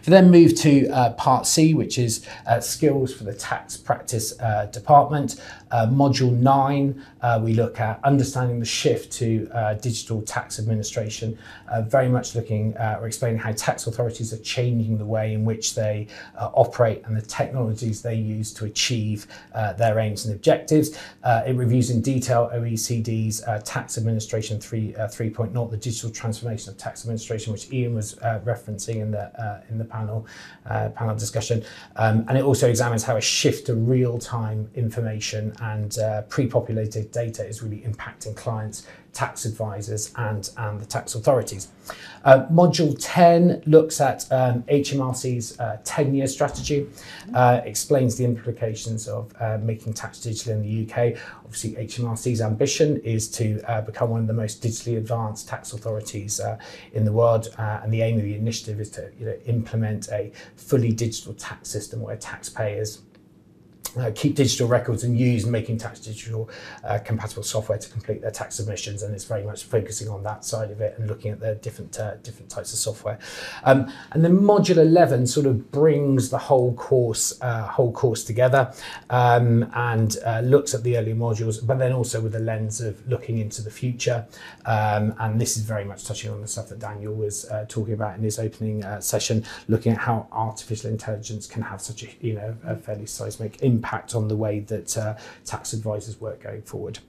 We then move to part C, which is skills for the tax practice department. Module 9, we look at understanding the shift to digital tax administration, very much looking or explaining how tax authorities are changing the way in which they operate and the technologies they use to achieve their aims and objectives. It reviews in detail OECD's Tax Administration 3.0, the digital transformation of tax administration, which Ian was referencing in the panel discussion, and it also examines how a shift to real-time information and pre-populated data is really impacting clients, tax advisors and the tax authorities. Module 10 looks at HMRC's 10-year strategy, explains the implications of making tax digital in the UK. Obviously, HMRC's ambition is to become one of the most digitally advanced tax authorities in the world, and the aim of the initiative is to implement a fully digital tax system where taxpayers keep digital records and use making tax digital compatible software to complete their tax submissions, and it's very much focusing on that side of it and looking at the different types of software. And then module 11 sort of brings the whole course together, and looks at the earlier modules, but then also with a lens of looking into the future. And this is very much touching on the stuff that Daniel was talking about in his opening session, looking at how artificial intelligence can have such a fairly seismic impact on the way that tax advisors work going forward.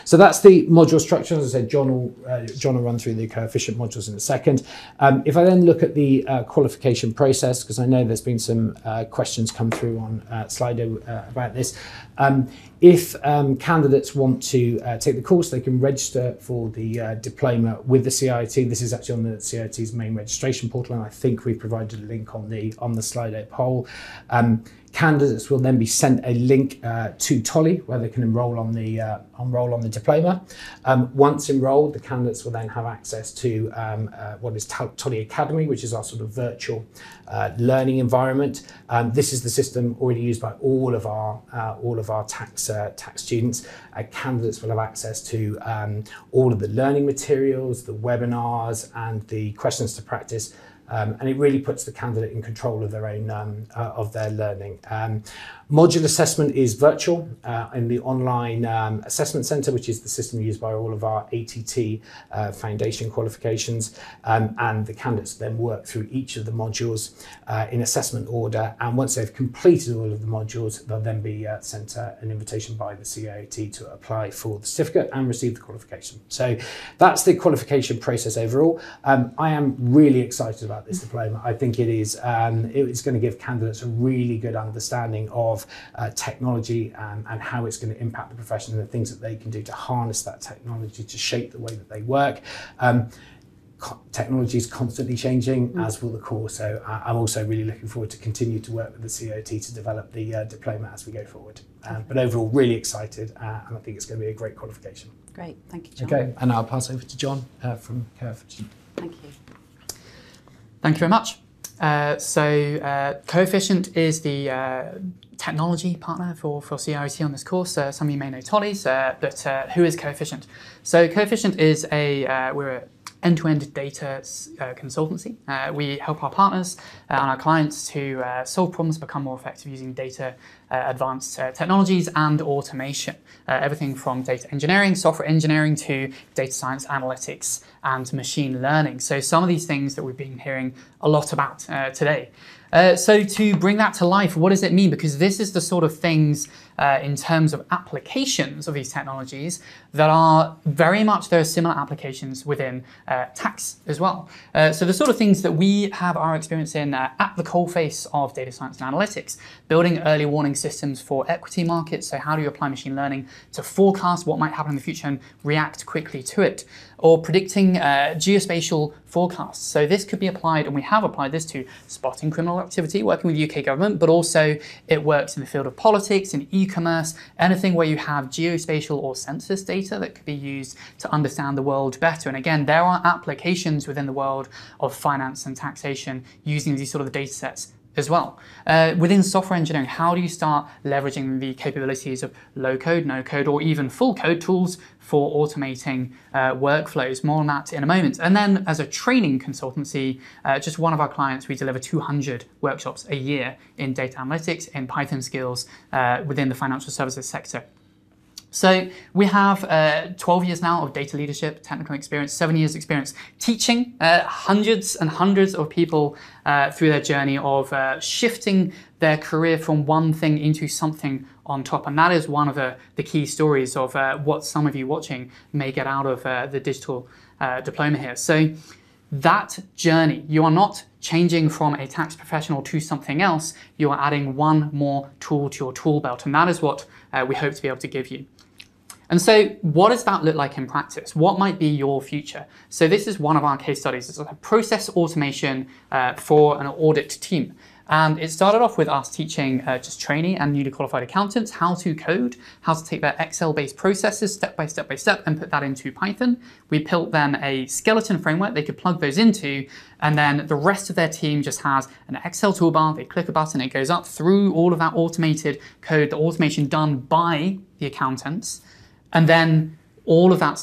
So that's the module structure. As I said, John will run through the Coefficient modules in a second. If I then look at the qualification process, because I know there's been some questions come through on Slido about this. If candidates want to take the course, they can register for the diploma with the CIOT. This is actually on the CIOT's main registration portal, and I think we've provided a link on the Slido poll. Candidates will then be sent a link to Tolly where they can enrol on the enrol on the diploma. Once enrolled, the candidates will then have access to what is TOLI Academy, which is our sort of virtual learning environment. This is the system already used by all of our tax students. Candidates will have access to all of the learning materials, the webinars, and the questions to practice. And it really puts the candidate in control of their own of their learning. Module assessment is virtual in the online assessment centre, which is the system used by all of our ATT foundation qualifications, and the candidates then work through each of the modules in assessment order, and once they've completed all of the modules, they'll then be sent an invitation by the CIOT to apply for the certificate and receive the qualification. So that's the qualification process overall. I am really excited about this diploma. I think it's going to give candidates a really good understanding of technology and how it's going to impact the profession and the things that they can do to harness that technology to shape the way that they work. Technology is constantly changing, as will the course, so I'm also really looking forward to continue to work with the CIOT to develop the diploma as we go forward. But overall, really excited, and I think it's going to be a great qualification.
Great, thank you, John.
Okay, and I'll pass over to John from Coefficient.
Thank you.
Thank you very much. Coefficient is the technology partner for CIOT on this course. Some of you may know TOLI's, but who is Coefficient? So Coefficient is we're an end-to-end data consultancy. We help our partners and our clients to solve problems, become more effective using data, advanced technologies and automation. Everything from data engineering, software engineering to data science, analytics and machine learning. So some of these things that we've been hearing a lot about today. So to bring that to life, what does it mean? Because this is the sort of things in terms of applications of these technologies that are very much, there are similar applications within tax as well. So the sort of things that we have our experience in at the coalface of data science and analytics, building early warning systems for equity markets. So how do you apply machine learning to forecast what might happen in the future and react quickly to it? Or predicting geospatial forecasts. So this could be applied, and we have applied this to spotting criminal activity, working with the UK government, but also it works in the field of politics, in e-commerce, anything where you have geospatial or census data that could be used to understand the world better. And again, there are applications within the world of finance and taxation using these sort of data sets as well. Within software engineering, how do you start leveraging the capabilities of low code, no code, or even full code tools for automating workflows? More on that in a moment. And then as a training consultancy, just one of our clients, we deliver 200 workshops a year in data analytics and Python skills within the financial services sector. So we have 12 years now of data leadership, technical experience, 7 years experience teaching hundreds and hundreds of people through their journey of shifting their career from one thing into something on top. And that is one of the key stories of what some of you watching may get out of the digital diploma here. So that journey, you are not changing from a tax professional to something else, you are adding one more tool to your tool belt. And that is what we hope to be able to give you. And so what does that look like in practice? What might be your future? So this is one of our case studies. It's a process automation for an audit team. And it started off with us teaching just trainee and newly qualified accountants how to code, how to take their Excel-based processes step by step and put that into Python. We built them a skeleton framework they could plug those into, and then the rest of their team just has an Excel toolbar. They click a button, it goes up through all of that automated code, the automation done by the accountants. And then all of that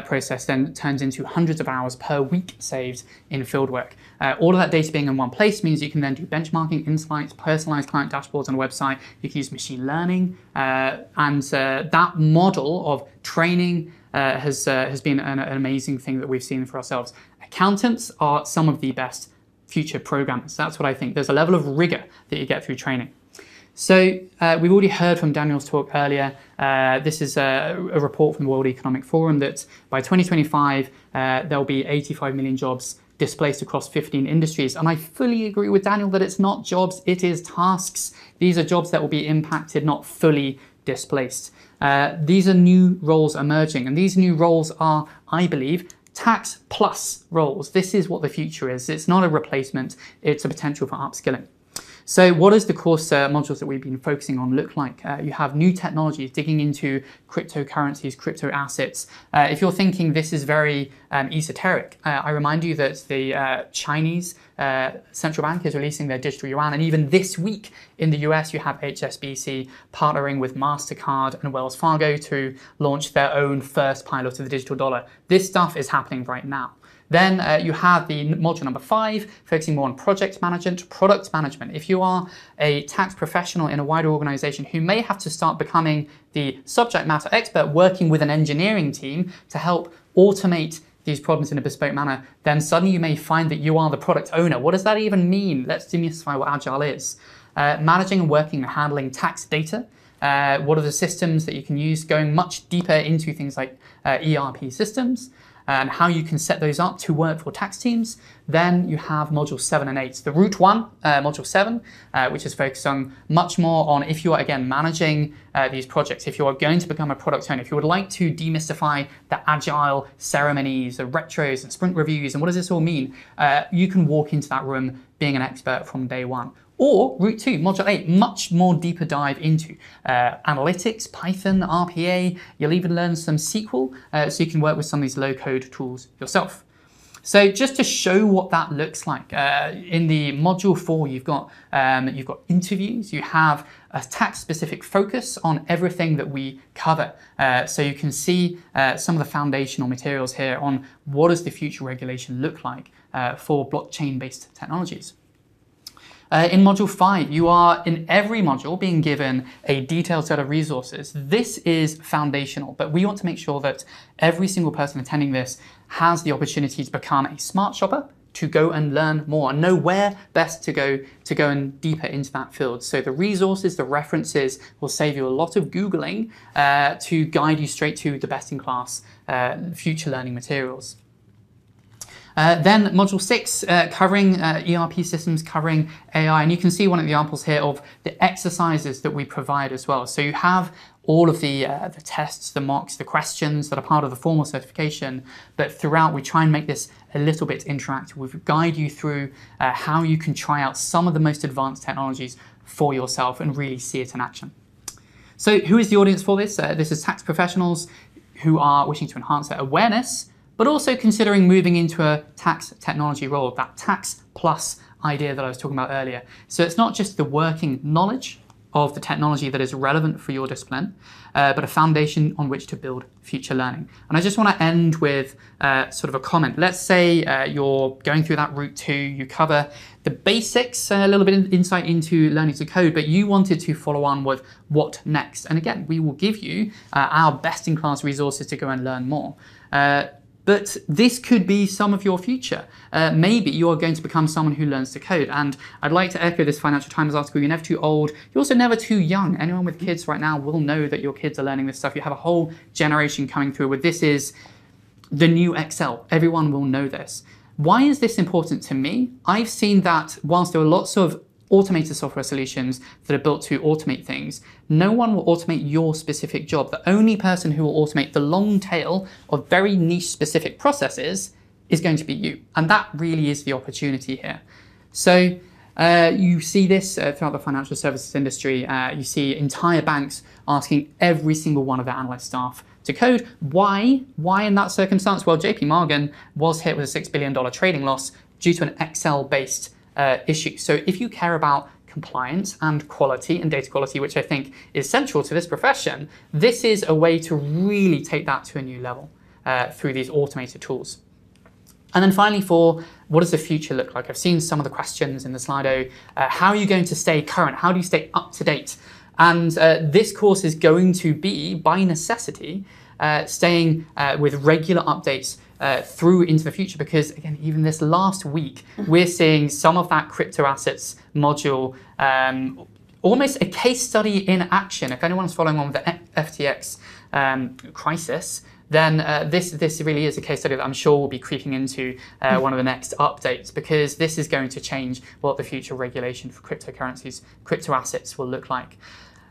process then turns into hundreds of hours per week saved in fieldwork. All of that data being in one place means you can then do benchmarking, insights, personalized client dashboards on a website. You can use machine learning. And that model of training has been an amazing thing that we've seen for ourselves. Accountants are some of the best future programmers. That's what I think. There's a level of rigor that you get through training. So we've already heard from Daniel's talk earlier. This is a report from the World Economic Forum that by 2025, there'll be 85 million jobs displaced across 15 industries. And I fully agree with Daniel that it's not jobs, it is tasks. These are jobs that will be impacted, not fully displaced. These are new roles emerging, and these new roles are, I believe, tax plus roles. This is what the future is. It's not a replacement, it's a potential for upskilling. So what does the course modules that we've been focusing on look like? You have new technologies, digging into cryptocurrencies, crypto assets. If you're thinking this is very esoteric, I remind you that the Chinese central bank is releasing their digital yuan, and even this week in the US you have HSBC partnering with MasterCard and Wells Fargo to launch their own first pilot of the digital dollar. This stuff is happening right now. Then you have the module number 5, focusing more on project management, product management. If you are a tax professional in a wider organization who may have to start becoming the subject matter expert, working with an engineering team to help automate these problems in a bespoke manner, then suddenly you may find that you are the product owner. What does that even mean? Let's demystify what Agile is. Managing and working and handling tax data. What are the systems that you can use? Going much deeper into things like ERP systems, and how you can set those up to work for tax teams. Then you have module 7 and 8. The route 1, module 7, which is focused on much more on if you are, again, managing these projects, if you are going to become a product owner, if you would like to demystify the agile ceremonies, the retros and sprint reviews, and what does this all mean, you can walk into that room being an expert from day 1. Or route 2, module 8, much more deeper dive into analytics, Python, RPA. You'll even learn some SQL, so you can work with some of these low-code tools yourself. So just to show what that looks like, in the module 4, you've got interviews, you have a tax-specific focus on everything that we cover. So you can see some of the foundational materials here on what does the future regulation look like for blockchain-based technologies. In module 5, you are in every module being given a detailed set of resources. This is foundational, but we want to make sure that every single person attending this has the opportunity to become a smart shopper, to go and learn more and know where best to go and deeper into that field. So the resources, the references will save you a lot of Googling to guide you straight to the best-in-class future learning materials. Then module 6, covering ERP systems, covering AI, and you can see one of the examples here of the exercises that we provide as well. So you have all of the tests, the mocks, the questions that are part of the formal certification, but throughout we try and make this a little bit interactive. We guide you through how you can try out some of the most advanced technologies for yourself and really see it in action. So who is the audience for this? This is tax professionals who are wishing to enhance their awareness, but also considering moving into a tax technology role, that tax plus idea that I was talking about earlier. So it's not just the working knowledge of the technology that is relevant for your discipline, but a foundation on which to build future learning. And I just want to end with sort of a comment. Let's say you're going through that route 2, you cover the basics, a little bit of insight into learning to code, but you wanted to follow on with what next. And again, we will give you our best-in-class resources to go and learn more. But this could be some of your future. Maybe you're going to become someone who learns to code. And I'd like to echo this Financial Times article, you're never too old, you're also never too young. Anyone with kids right now will know that your kids are learning this stuff. You have a whole generation coming through where this is the new Excel. Everyone will know this. Why is this important to me? I've seen that whilst there are lots of automated software solutions that are built to automate things, no one will automate your specific job. The only person who will automate the long tail of very niche specific processes is going to be you. And that really is the opportunity here. So you see this throughout the financial services industry. You see entire banks asking every single one of their analyst staff to code. Why? Why in that circumstance? Well, JP Morgan was hit with a $6 billion trading loss due to an Excel-based issue. So if you care about compliance and quality and data quality, which I think is central to this profession, this is a way to really take that to a new level through these automated tools. And then finally, for what does the future look like? I've seen some of the questions in the Slido. How are you going to stay current? How do you stay up to date? And this course is going to be, by necessity, staying with regular updates through into the future, because again, even this last week, we're seeing some of that crypto assets module, almost a case study in action. If anyone's following on with the FTX crisis, then this really is a case study that I'm sure will be creeping into one of the next updates, because this is going to change what the future regulation for cryptocurrencies, crypto assets will look like.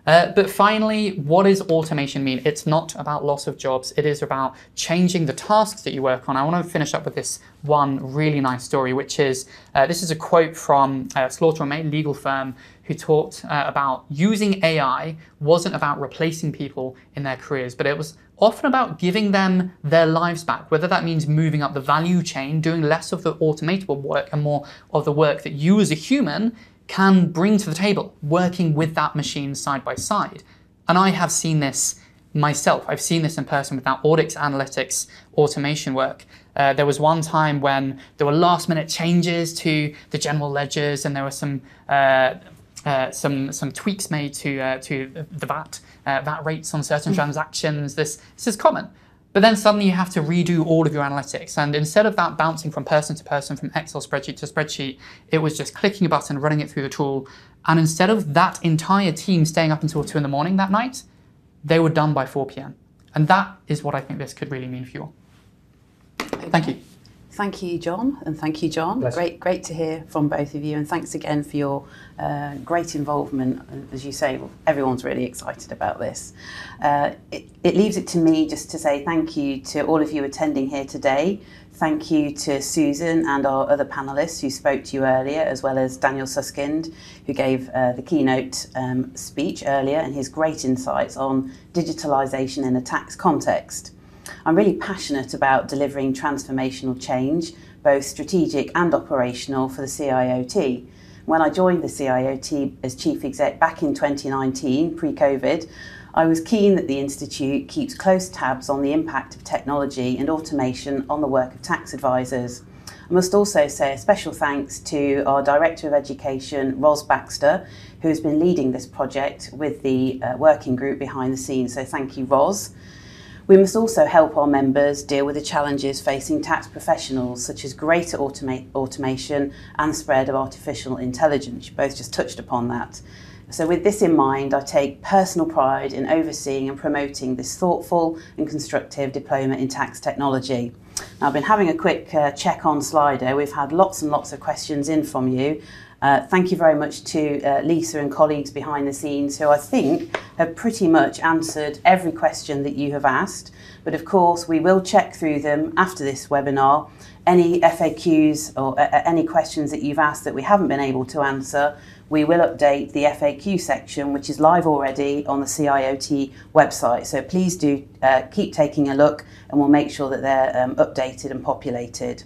But finally, what does automation mean? It's not about loss of jobs. It is about changing the tasks that you work on. I want to finish up with this one really nice story, which is, this is a quote from Slaughter and May, legal firm, who talked about using AI wasn't about replacing people in their careers, but it was often about giving them their lives back, whether that means moving up the value chain, doing less of the automatable work and more of the work that you as a human can bring to the table, working with that machine side by side. And I have seen this myself. I've seen this in person with that audits, analytics, automation work. There was one time when there were last minute changes to the general ledgers, and there were some tweaks made to the VAT rates on certain transactions. This is common. But then suddenly you have to redo all of your analytics. And instead of that bouncing from person to person, from Excel spreadsheet to spreadsheet, it was just clicking a button, running it through the tool. And instead of that entire team staying up until 2 in the morning that night, they were done by 4 p.m. And that is what I think this could really mean for you all. Thank you.
Thank you, John, and thank you, John. Great to hear from both of you, and thanks again for your great involvement. As you say, everyone's really excited about this. It leaves it to me just to say thank you to all of you attending here today. Thank you to Susan and our other panellists who spoke to you earlier, as well as Daniel Suskind, who gave the keynote speech earlier, and his great insights on digitalisation in a tax context. I'm really passionate about delivering transformational change, both strategic and operational, for the CIOT. When I joined the CIOT as Chief Exec back in 2019, pre-COVID, I was keen that the Institute keeps close tabs on the impact of technology and automation on the work of tax advisors. I must also say a special thanks to our Director of Education, Ros Baxter, who has been leading this project with the working group behind the scenes, so thank you, Ros. We must also help our members deal with the challenges facing tax professionals, such as greater automation and the spread of artificial intelligence. You both just touched upon that. So with this in mind, I take personal pride in overseeing and promoting this thoughtful and constructive diploma in tax technology. Now, I've been having a quick check on Slido. We've had lots and lots of questions in from you. Thank you very much to Lisa and colleagues behind the scenes, who I think have pretty much answered every question that you have asked. But of course, we will check through them after this webinar. Any FAQs or any questions that you've asked that we haven't been able to answer, we will update the FAQ section, which is live already on the CIOT website. So please do keep taking a look, and we'll make sure that they're updated and populated.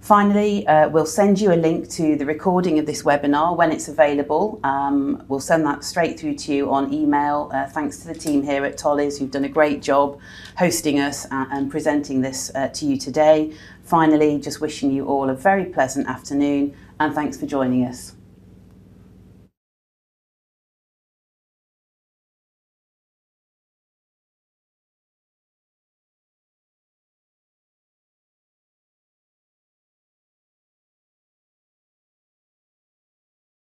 Finally, we'll send you a link to the recording of this webinar when it's available. We'll send that straight through to you on email. Thanks to the team here at Tolly's, who've done a great job hosting us and presenting this to you today. Finally, just wishing you all a very pleasant afternoon, and thanks for joining us.